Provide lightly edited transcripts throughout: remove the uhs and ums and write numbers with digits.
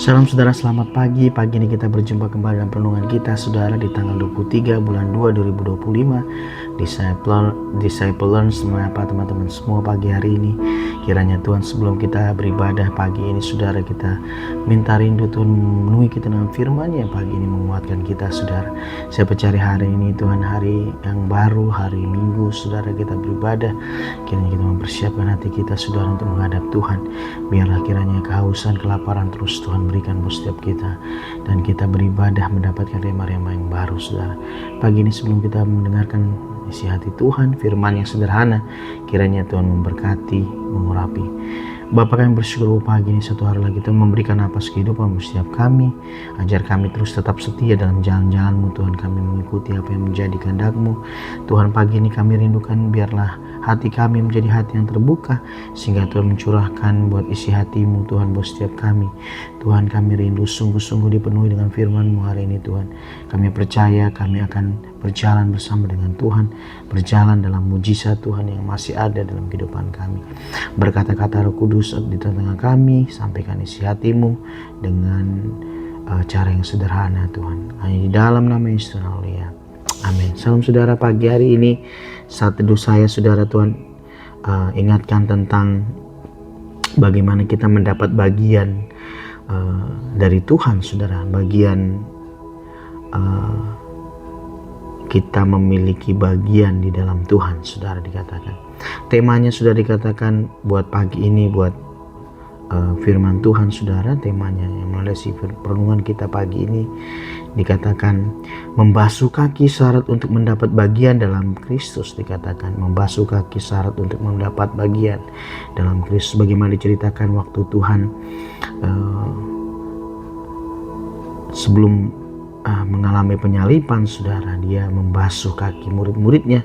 Shalom saudara, selamat pagi. Pagi ini kita berjumpa kembali dalam renungan kita saudara di tanggal 23 bulan 2 2025. Disciple Learn menyapa teman-teman semua pagi hari ini. Kiranya Tuhan, sebelum kita beribadah pagi ini saudara, kita minta rindu Tuhan memenuhi kita dengan firman-Nya pagi ini, menguatkan kita saudara. Saya percaya hari ini Tuhan hari yang baru, hari Minggu saudara, kita beribadah. Kiranya kita mempersiapkan hati kita saudara untuk menghadap Tuhan. Biarlah kiranya kehausan, kelaparan terus Tuhan berikan buat setiap kita, dan kita beribadah mendapatkan rema-rema yang baru saudara. Pagi ini sebelum kita mendengarkan isi hati Tuhan, firman yang sederhana, kiranya Tuhan memberkati, mengurapi. Bapa, kami bersyukur pagi ini satu hari lagi Tuhan memberikan napas kehidupan buat setiap kami. Ajar kami terus tetap setia dalam jalan-jalan-Mu Tuhan, kami mengikuti apa yang menjadi kehendak-Mu. Tuhan, pagi ini kami rindukan biarlah hati kami menjadi hati yang terbuka, sehingga Tuhan mencurahkan buat isi hati-Mu Tuhan buat setiap kami. Tuhan, kami rindu sungguh-sungguh dipenuhi dengan firman-Mu hari ini Tuhan. Kami percaya kami akan berjalan bersama dengan Tuhan, berjalan dalam mujizat Tuhan yang masih ada dalam kehidupan kami. Berkata-kata Roh Kudus di tengah kami, sampaikan isi hati-Mu dengan cara yang sederhana Tuhan. Hanya di dalam nama Yesus Tuhan, amin. Salam saudara, pagi hari ini saat teduh saya saudara, Tuhan ingatkan tentang bagaimana kita mendapat bagian dari Tuhan saudara. Bagian kita memiliki bagian di dalam Tuhan saudara, dikatakan. Temanya sudah dikatakan buat pagi ini, buat firman Tuhan saudara. Temanya yang melandasi perenungan kita pagi ini dikatakan membasuh kaki syarat untuk mendapat bagian dalam Kristus. Dikatakan membasuh kaki syarat untuk mendapat bagian dalam Kristus. Bagaimana diceritakan waktu Tuhan sebelum mengalami penyalipan saudara, dia membasuh kaki murid-muridnya,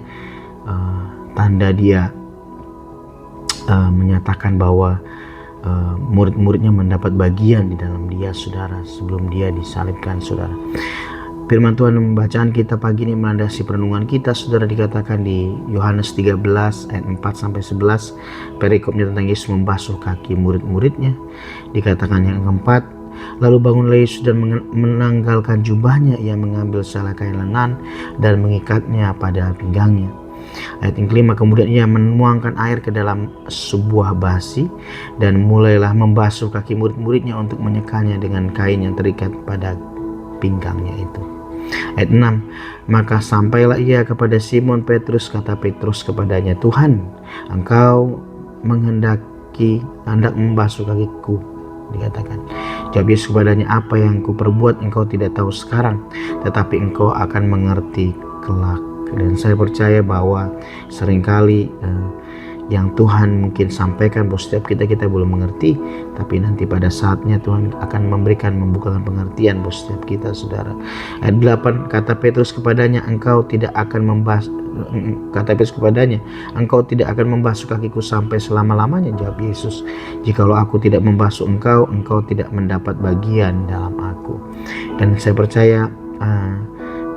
tanda dia menyatakan bahwa murid-muridnya mendapat bagian di dalam dia saudara, sebelum dia disalibkan saudara. Firman Tuhan bacaan kita pagi ini melandasi perenungan kita saudara, dikatakan di Yohanes 13 ayat 4-11. Perikopnya tentang Yesus membasuh kaki murid-muridnya. Dikatakan yang keempat, lalu bangunlah Yesus dan menanggalkan jubahnya, ia mengambil selai kain lenan dan mengikatnya pada pinggangnya. Ayat yang kelima, kemudian ia menuangkan air ke dalam sebuah basi dan mulailah membasuh kaki murid-muridnya untuk menyekanya dengan kain yang terikat pada pinggangnya itu. Ayat 6, maka sampailah ia kepada Simon Petrus, kata Petrus kepadanya, Tuhan, engkau hendak membasuh kakiku. Dikatakan, jawab Yesus kepadanya, apa yang kuperbuat engkau tidak tahu sekarang, tetapi engkau akan mengerti kelak. Dan saya percaya bahwa seringkali yang Tuhan mungkin sampaikan buat setiap kita belum mengerti, tapi nanti pada saatnya Tuhan akan membukakan pengertian buat setiap kita saudara. Ayat 8, kata Petrus kepadanya, engkau tidak akan membasuh kakiku sampai selama-lamanya. Jawab Yesus, jikalau aku tidak membasuh engkau, engkau tidak mendapat bagian dalam aku. Dan saya percaya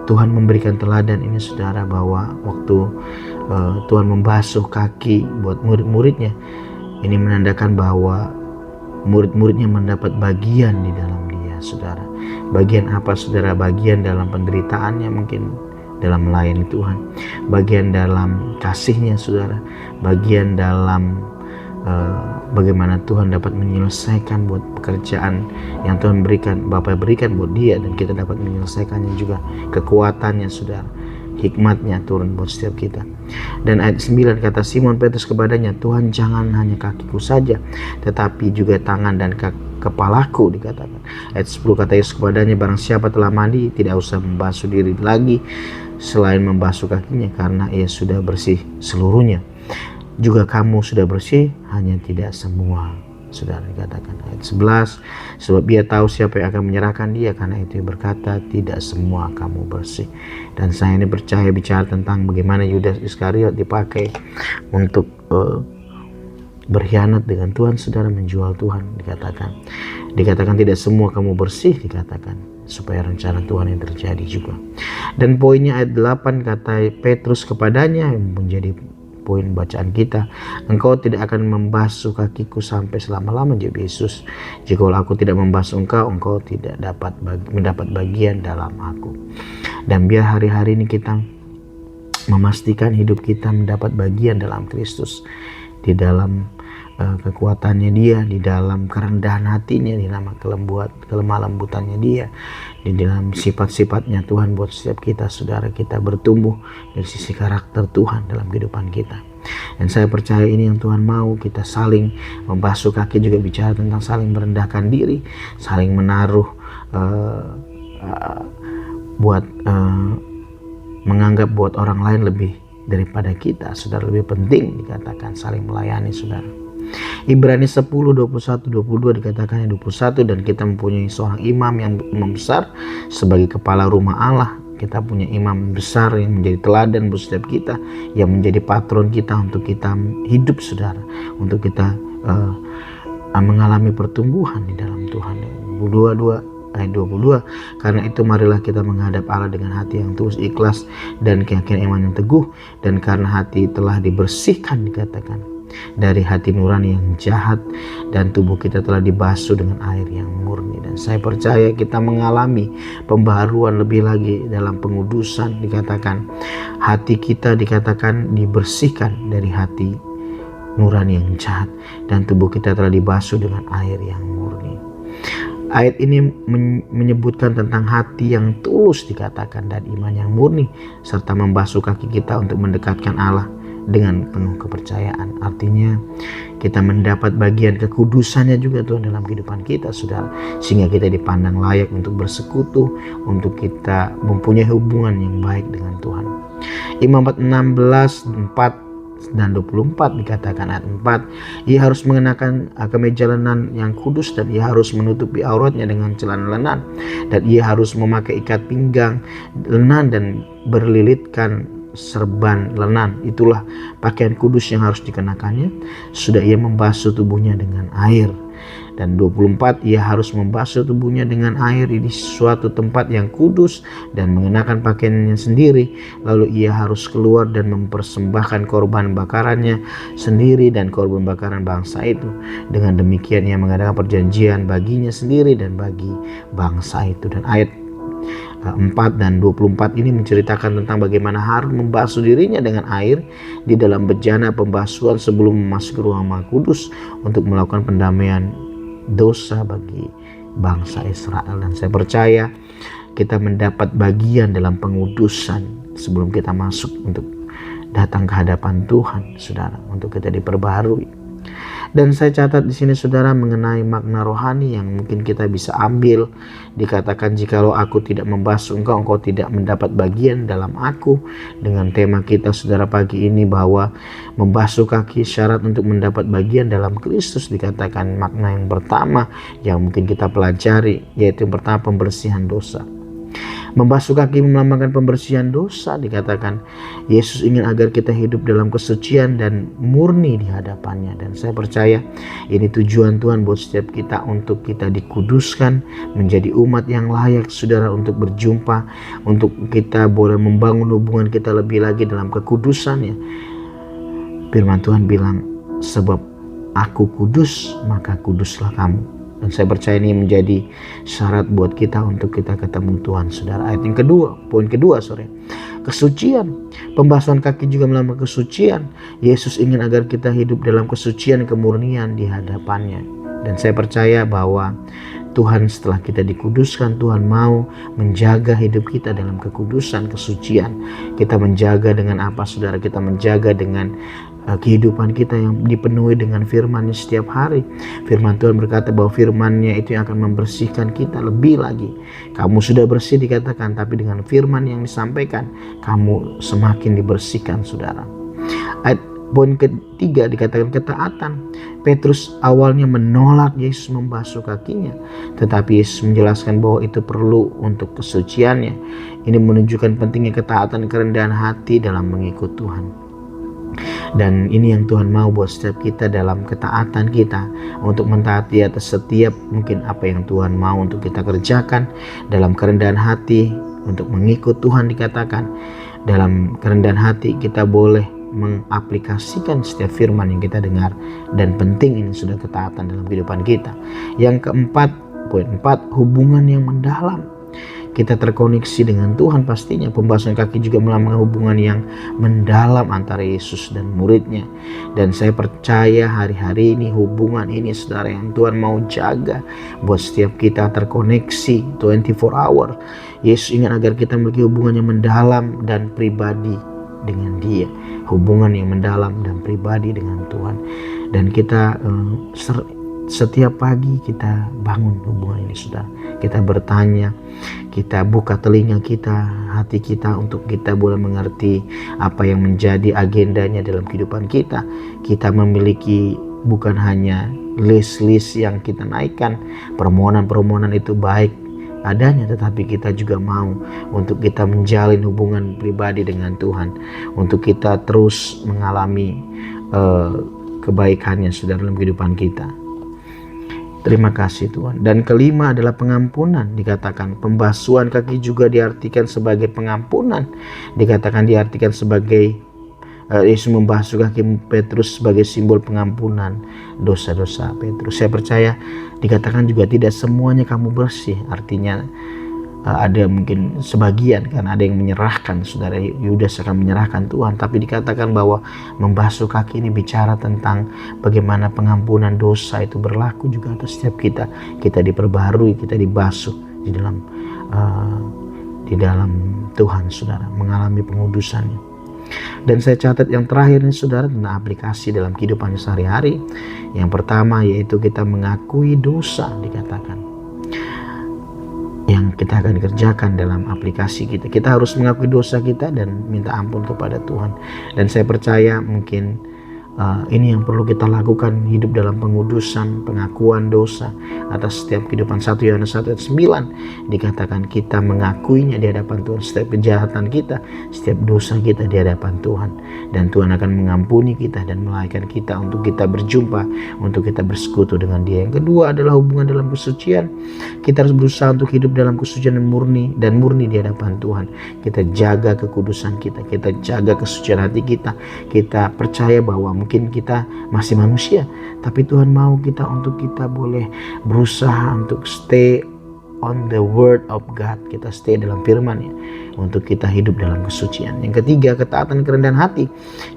Tuhan memberikan teladan ini saudara, bahwa waktu Tuhan membasuh kaki buat murid-muridnya, ini menandakan bahwa murid-muridnya mendapat bagian di dalam dia saudara. Bagian apa saudara? Bagian dalam penderitaannya, mungkin dalam melayani Tuhan, bagian dalam kasihnya saudara, bagian dalam bagaimana Tuhan dapat menyelesaikan buat pekerjaan yang Tuhan berikan, Bapa berikan buat dia, dan kita dapat menyelesaikannya juga. Kekuatannya saudara, hikmatnya turun buat setiap kita. Dan ayat 9, kata Simon Petrus kepadanya, Tuhan, jangan hanya kakiku saja, tetapi juga tangan dan kepalaku. Dikatakan ayat 10, kata Yesus kepadanya, barang siapa telah mandi tidak usah membasuh diri lagi selain membasuh kakinya, karena ia sudah bersih seluruhnya. Juga kamu sudah bersih, hanya tidak semua. Saudara, dikatakan ayat 11, sebab ia tahu siapa yang akan menyerahkan dia, karena itu berkata, tidak semua kamu bersih. Dan saya ini percaya bicara tentang bagaimana Yudas Iskariot dipakai untuk berkhianat dengan Tuhan saudara, menjual Tuhan. Dikatakan tidak semua kamu bersih, dikatakan supaya rencana Tuhan yang terjadi juga. Dan poinnya ayat 8, kata Petrus kepadanya, yang menjadi poin bacaan kita. Engkau tidak akan membasuh kakiku sampai selama-lama, jawab Yesus. Jikalau aku tidak membasuh engkau, engkau tidak dapat mendapat bagian dalam aku. Dan biar hari-hari ini kita memastikan hidup kita mendapat bagian dalam Kristus, di dalam kekuatannya Dia, di dalam kerendahan hatinya, di dalam kelemah lembutannya Dia, di dalam sifat-sifatnya Tuhan buat setiap kita, saudara, kita bertumbuh dari sisi karakter Tuhan dalam kehidupan kita. Dan saya percaya ini yang Tuhan mau, kita saling membasuh kaki, juga bicara tentang saling merendahkan diri, saling menaruh menganggap buat orang lain lebih daripada kita, saudara, lebih penting, dikatakan saling melayani, saudara. Ibrani 10, 21, 22 dikatakan 21, dan kita mempunyai seorang imam besar sebagai kepala rumah Allah. Kita punya imam besar yang menjadi teladan buat setiap kita, yang menjadi patron kita untuk kita hidup, saudara, untuk kita mengalami pertumbuhan di dalam Tuhan. 22 ayat 22, karena itu marilah kita menghadap Allah dengan hati yang tulus, ikhlas, dan keyakinan iman yang teguh. Dan karena hati telah dibersihkan, dikatakan, dari hati nurani yang jahat, dan tubuh kita telah dibasuh dengan air yang murni. Dan saya percaya kita mengalami pembaharuan lebih lagi dalam pengudusan, dikatakan hati kita dikatakan dibersihkan dari hati nurani yang jahat, dan tubuh kita telah dibasuh dengan air yang murni. Ayat ini menyebutkan tentang hati yang tulus, dikatakan, dan iman yang murni, serta membasuh kaki kita untuk mendekatkan Allah dengan penuh kepercayaan. Artinya kita mendapat bagian kekudusannya juga Tuhan dalam kehidupan kita, saudara, sehingga kita dipandang layak untuk bersekutu, untuk kita mempunyai hubungan yang baik dengan Tuhan. Imam 16, 4 dan 24 dikatakan ayat 4, ia harus mengenakan kemeja lenan yang kudus, dan ia harus menutupi auratnya dengan celana lenan, dan ia harus memakai ikat pinggang lenan dan berlilitkan serban lenan. Itulah pakaian kudus yang harus dikenakannya. Sudah ia membasuh tubuhnya dengan air. Dan 24, ia harus membasuh tubuhnya dengan air di suatu tempat yang kudus dan mengenakan pakaiannya sendiri. Lalu ia harus keluar dan mempersembahkan korban bakarannya sendiri dan korban bakaran bangsa itu. Dengan demikian ia mengadakan perjanjian baginya sendiri dan bagi bangsa itu. Dan ayat 4 dan 24 ini menceritakan tentang bagaimana harus membasuh dirinya dengan air di dalam bejana pembasuhan sebelum memasuki ruang Maha Kudus untuk melakukan pendamaian dosa bagi bangsa Israel. Dan saya percaya kita mendapat bagian dalam pengudusan sebelum kita masuk untuk datang ke hadapan Tuhan, saudara, untuk kita diperbaharui. Dan saya catat di sini, saudara, mengenai makna rohani yang mungkin kita bisa ambil. Dikatakan, jikalau aku tidak membasuh engkau, engkau tidak mendapat bagian dalam aku. Dengan tema kita, saudara, pagi ini bahwa membasuh kaki syarat untuk mendapat bagian dalam Kristus. Dikatakan makna yang pertama yang mungkin kita pelajari, yaitu yang pertama, pembersihan dosa. Membasuh kaki melambangkan pembersihan dosa. Dikatakan Yesus ingin agar kita hidup dalam kesucian dan murni di hadapannya. Dan saya percaya ini tujuan Tuhan buat setiap kita, untuk kita dikuduskan menjadi umat yang layak, saudara, untuk berjumpa, untuk kita boleh membangun hubungan kita lebih lagi dalam kekudusannya. Firman Tuhan bilang, sebab aku kudus, maka kuduslah kamu. Dan saya percaya ini menjadi syarat buat kita untuk kita ketemu Tuhan, saudara. Ayat yang kedua, poin kedua, kesucian. Pembasuhan kaki juga melambangkan kesucian. Yesus ingin agar kita hidup dalam kesucian, kemurnian di hadapannya. Dan saya percaya bahwa Tuhan, setelah kita dikuduskan, Tuhan mau menjaga hidup kita dalam kekudusan, kesucian. Kita menjaga dengan apa, saudara? Kita menjaga dengan kehidupan kita yang dipenuhi dengan firman-Nya setiap hari. Firman Tuhan berkata bahwa firman-Nya itu yang akan membersihkan kita lebih lagi. Kamu sudah bersih, dikatakan, tapi dengan firman yang disampaikan kamu semakin dibersihkan, saudara. Ayat poin ketiga dikatakan ketaatan. Petrus awalnya menolak Yesus membasuh kakinya, tetapi Yesus menjelaskan bahwa itu perlu untuk kesuciannya. Ini menunjukkan pentingnya ketaatan, kerendahan hati dalam mengikut Tuhan. Dan ini yang Tuhan mau buat setiap kita dalam ketaatan kita, untuk mentaati atas setiap mungkin apa yang Tuhan mau untuk kita kerjakan dalam kerendahan hati untuk mengikut Tuhan. Dikatakan dalam kerendahan hati kita boleh mengaplikasikan setiap firman yang kita dengar, dan penting ini sudah ketaatan dalam kehidupan kita. Yang keempat, poin 4, hubungan yang mendalam. Kita terkoneksi dengan Tuhan pastinya. Pembasuhan kaki juga melambangkan hubungan yang mendalam antara Yesus dan muridnya. Dan saya percaya hari-hari ini hubungan ini saudara yang Tuhan mau jaga buat setiap kita terkoneksi 24 hour. Yesus ingin agar kita memiliki hubungan yang mendalam dan pribadi dengan Dia. Hubungan yang mendalam dan pribadi dengan Tuhan. Dan kita setiap pagi kita bangun hubungan ini saudara. Kita bertanya, kita buka telinga kita, hati kita untuk kita boleh mengerti apa yang menjadi agendanya dalam kehidupan kita. Kita memiliki bukan hanya list-list yang kita naikkan, permohonan-permohonan itu baik adanya, tetapi kita juga mau untuk kita menjalin hubungan pribadi dengan Tuhan, untuk kita terus mengalami kebaikannya saudara dalam kehidupan kita. Terima kasih Tuhan. Dan kelima adalah pengampunan. Dikatakan pembasuhan kaki juga diartikan sebagai pengampunan. Dikatakan diartikan sebagai Yesus membasuh kaki Petrus sebagai simbol pengampunan dosa-dosa Petrus. Saya percaya dikatakan juga tidak semuanya kamu bersih. Artinya ada mungkin sebagian, karena ada yang menyerahkan, saudara Yudas akan menyerahkan Tuhan. Tapi dikatakan bahwa membasuh kaki ini bicara tentang bagaimana pengampunan dosa itu berlaku juga atas setiap kita. Kita diperbarui, kita dibasuh di dalam Tuhan, saudara, mengalami pengudusannya. Dan saya catat yang terakhir ini saudara tentang aplikasi dalam kehidupan sehari-hari. Yang pertama yaitu kita mengakui dosa. Dikatakan yang kita akan kerjakan dalam aplikasi kita. Kita harus mengakui dosa kita dan minta ampun kepada Tuhan. Dan saya percaya mungkin ini yang perlu kita lakukan, hidup dalam pengudusan, pengakuan dosa atas setiap kehidupan. 1 Yohanes 1 ayat 9 dikatakan kita mengakuinya di hadapan Tuhan, setiap kejahatan kita, setiap dosa kita di hadapan Tuhan, dan Tuhan akan mengampuni kita dan melahirkan kita untuk kita berjumpa, untuk kita bersekutu dengan Dia. Yang kedua adalah hubungan dalam kesucian. Kita harus berusaha untuk hidup dalam kesucian dan murni di hadapan Tuhan. Kita jaga kekudusan kita jaga kesucian hati kita. Kita percaya bahwa mungkin kita masih manusia, tapi Tuhan mau kita untuk kita boleh berusaha untuk stay on the word of God. Kita stay dalam firman-Nya untuk kita hidup dalam kesucian. Yang ketiga, ketaatan dan kerendahan hati.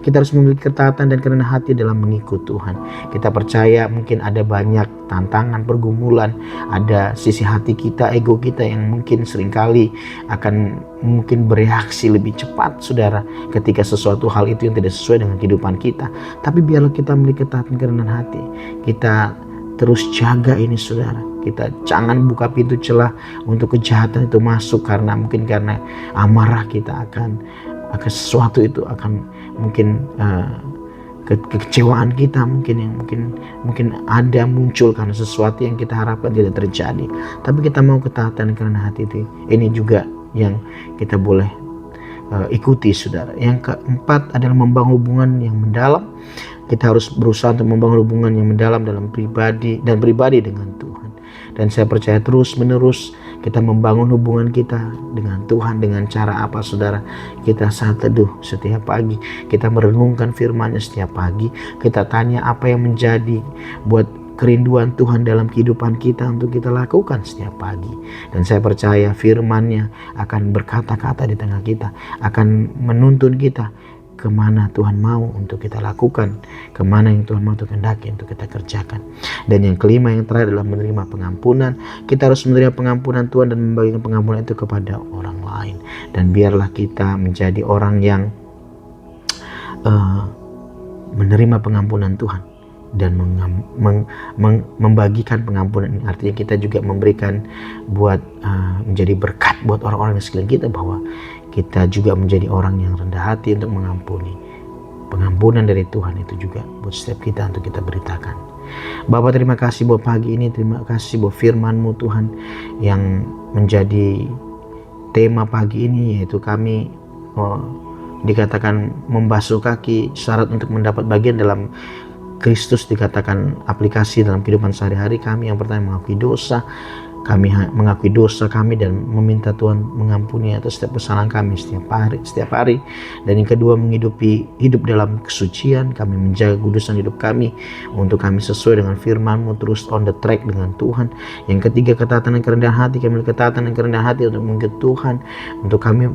Kita harus memiliki ketaatan dan kerendahan hati dalam mengikut Tuhan. Kita percaya mungkin ada banyak tantangan, pergumulan, ada sisi hati kita, ego kita yang mungkin seringkali akan mungkin bereaksi lebih cepat saudara ketika sesuatu hal itu yang tidak sesuai dengan kehidupan kita. Tapi biarlah kita memiliki ketaatan dan kerendahan hati. Kita terus jaga ini saudara. Kita jangan buka pintu celah untuk kejahatan itu masuk, karena mungkin karena amarah kita akan sesuatu itu akan mungkin kekecewaan kita mungkin ada muncul karena sesuatu yang kita harapkan tidak terjadi. Tapi kita mau ketaatan karena hati itu. Ini juga yang kita boleh ikuti saudara. Yang keempat adalah membangun hubungan yang mendalam. Kita harus berusaha untuk membangun hubungan yang mendalam dalam pribadi dengan Tuhan. Dan saya percaya terus menerus kita membangun hubungan kita dengan Tuhan dengan cara apa saudara? Kita saat teduh setiap pagi, kita merenungkan firman-Nya setiap pagi, kita tanya apa yang menjadi buat kerinduan Tuhan dalam kehidupan kita untuk kita lakukan setiap pagi. Dan saya percaya firman-Nya akan berkata-kata di tengah kita, akan menuntun kita kemana Tuhan mau untuk kita lakukan, kemana yang Tuhan mau untuk hendaki untuk kita kerjakan. Dan yang kelima, yang terakhir adalah menerima pengampunan. Kita harus menerima pengampunan Tuhan dan membagikan pengampunan itu kepada orang lain. Dan biarlah kita menjadi orang yang menerima pengampunan Tuhan dan membagikan pengampunan ini. Artinya kita juga memberikan buat menjadi berkat buat orang-orang di sekeliling kita, bahwa kita juga menjadi orang yang rendah hati untuk mengampuni. Pengampunan dari Tuhan itu juga buat setiap kita untuk kita beritakan. Bapa, terima kasih buat pagi ini, terima kasih buat firman-Mu Tuhan yang menjadi tema pagi ini, yaitu kami dikatakan membasuh kaki, syarat untuk mendapat bagian dalam Kristus. Dikatakan aplikasi dalam kehidupan sehari-hari kami. Yang pertama, mengakui dosa. Kami mengakui dosa kami dan meminta Tuhan mengampuni atas setiap kesalahan kami setiap hari. Dan yang kedua, hidup dalam kesucian. Kami menjaga kudusan hidup kami untuk kami sesuai dengan firman-Mu, terus on the track dengan Tuhan. Yang ketiga, ketaatan dan kerendahan hati. Kami ketaatan dan kerendahan hati untuk mengikut Tuhan, untuk kami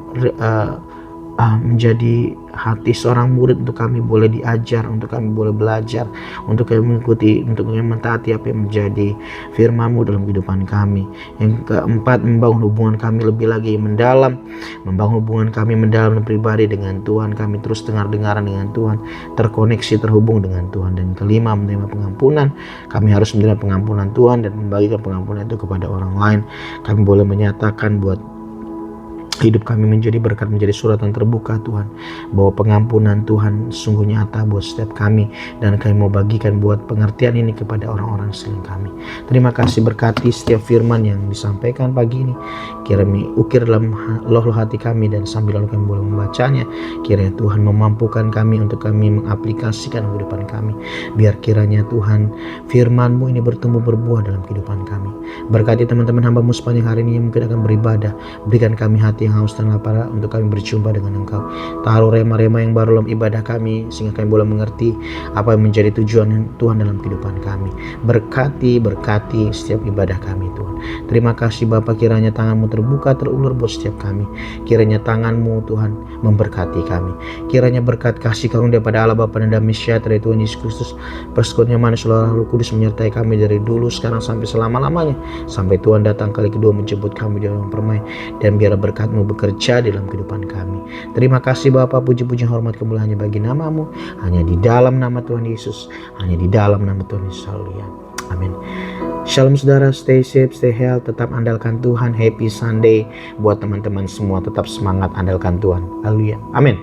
menjadi hati seorang murid, untuk kami boleh diajar, untuk kami boleh belajar, untuk kami mengikuti, untuk kami mentaati apa yang menjadi firman-Mu dalam kehidupan kami. Yang keempat, membangun hubungan kami lebih lagi mendalam, membangun hubungan kami mendalam dan pribadi dengan Tuhan. Kami terus dengar-dengaran dengan Tuhan, terkoneksi, terhubung dengan Tuhan. Dan kelima, menerima pengampunan. Kami harus menerima pengampunan Tuhan dan membagikan pengampunan itu kepada orang lain. Kami boleh menyatakan buat hidup kami menjadi berkat, menjadi suratan terbuka Tuhan, bahwa pengampunan Tuhan sungguh nyata buat setiap kami, dan kami mau bagikan buat pengertian ini kepada orang-orang sekeliling kami. Terima kasih, berkati setiap firman yang disampaikan pagi ini. Kiranya ukir dalam loh hati kami, dan sambil lalu kami boleh membacanya. Kiranya Tuhan memampukan kami untuk kami mengaplikasikan kehidupan kami. Biar kiranya Tuhan firman-Mu ini bertumbuh berbuah dalam kehidupan kami. Berkati teman-teman hamba-Mu sepanjang hari ini yang mungkin akan beribadah. Berikan kami hati yang haus dan lapar untuk kami berjumpa dengan Engkau. Taruh rema-rema yang baru dalam ibadah kami, sehingga kami boleh mengerti apa yang menjadi tujuan Tuhan dalam kehidupan kami. Berkati setiap ibadah kami Tuhan. Terima kasih Bapa, kiranya tangan-Mu terbuka, terulur buat setiap kami. Kiranya tangan-Mu Tuhan memberkati kami. Kiranya berkat kasih karunia pada Allah Bapa dan damai sejahtera Tuhan Yesus Kristus, persekutuan manis Roh Kudus menyertai kami dari dulu, sekarang sampai selama-lamanya, sampai Tuhan datang kali kedua menjemput kami di dalam permai. Dan biar berkat-Mu bekerja dalam kehidupan kami. Terima kasih Bapa, puji-puji hormat kemuliaan hanya bagi nama-Mu, hanya di dalam nama Tuhan Yesus, hanya di dalam nama Tuhan Yesus. Haleluya. Amin. Shalom saudara, stay safe, stay healthy, tetap andalkan Tuhan. Happy Sunday buat teman-teman semua, tetap semangat andalkan Tuhan. Haleluya. Amin.